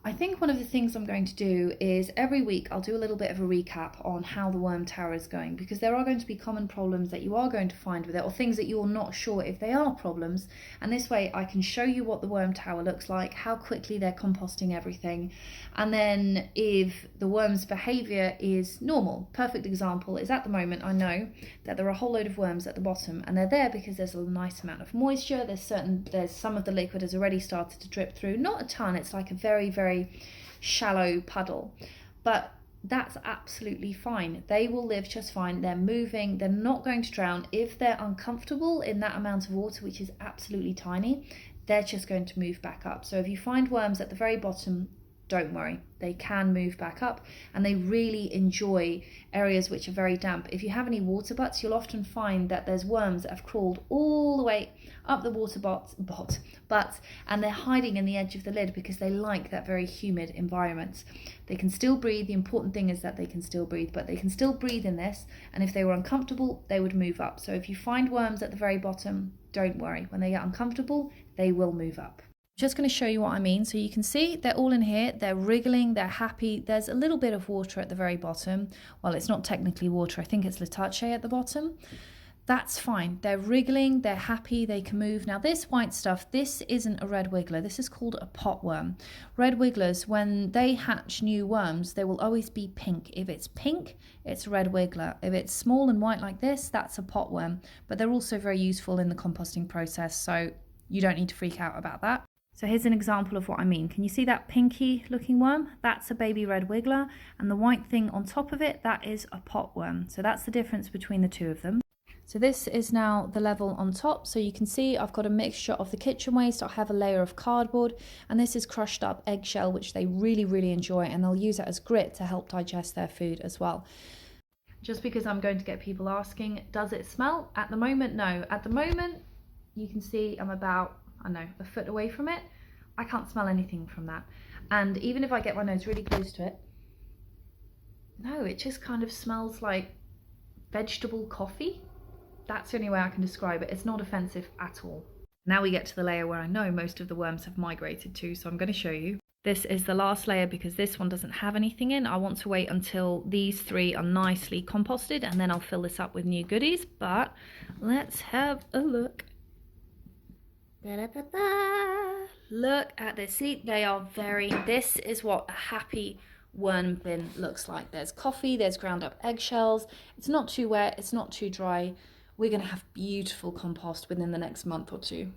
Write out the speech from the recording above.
I think one of the things I'm going to do is every week I'll do a little bit of a recap on how the worm tower is going, because there are going to be common problems that you are going to find with it, or things that you're not sure if they are problems, and this way I can show you what the worm tower looks like, how quickly they're composting everything, and then if the worm's behaviour is normal. Perfect example is at the moment I know that there are a whole load of worms at the bottom, and they're there because there's a nice amount of moisture. There's some of the liquid has already started to drip through, not a ton, it's like a very shallow puddle, but that's absolutely fine. They will live just fine. They're moving, they're not going to drown. If they're uncomfortable in that amount of water, which is absolutely tiny, they're just going to move back up. So if you find worms at the very bottom, don't worry, they can move back up, and they really enjoy areas which are very damp. If you have any water butts, you'll often find that there's worms that have crawled all the way up the water butts, and they're hiding in the edge of the lid because they like that very humid environment. They can still breathe. The important thing is that they can still breathe, but they can still breathe in this, and if they were uncomfortable, they would move up. So if you find worms at the very bottom, don't worry. When they get uncomfortable, they will move up. Just going to show you what I mean. So you can see they're all in here, they're wriggling, they're happy. There's a little bit of water at the very bottom. Well, it's not technically water, I think it's Latache at the bottom. That's fine. They're wriggling, they're happy, they can move. Now this white stuff, this isn't a red wiggler, this is called a pot worm. Red wigglers, when they hatch new worms, they will always be pink. If it's pink, it's a red wiggler. If it's small and white like this, that's a pot worm. But they're also very useful in the composting process, so you don't need to freak out about that. So here's an example of what I mean. Can you see that pinky looking worm? That's a baby red wiggler, and the white thing on top of it, that is a pot worm. So that's the difference between the two of them. So this is now the level on top. So you can see I've got a mixture of the kitchen waste. I have a layer of cardboard, and this is crushed up eggshell, which they really enjoy, and they'll use it as grit to help digest their food as well. Just because I'm going to get people asking, does it smell? At the moment, no. At the moment, you can see I'm about, I don't know, a foot away from it. I can't smell anything from that. And even if I get my nose really close to it, no, it just kind of smells like vegetable coffee. That's the only way I can describe it. It's not offensive at all. Now we get to the layer where I know most of the worms have migrated to, so I'm going to show you. This is the last layer because this one doesn't have anything in. I want to wait until these three are nicely composted, and then I'll fill this up with new goodies. But let's have a look. Look at this. See, they are this is what a happy worm bin looks like. There's coffee, there's ground up eggshells. It's not too wet, it's not too dry. We're going to have beautiful compost within the next month or two.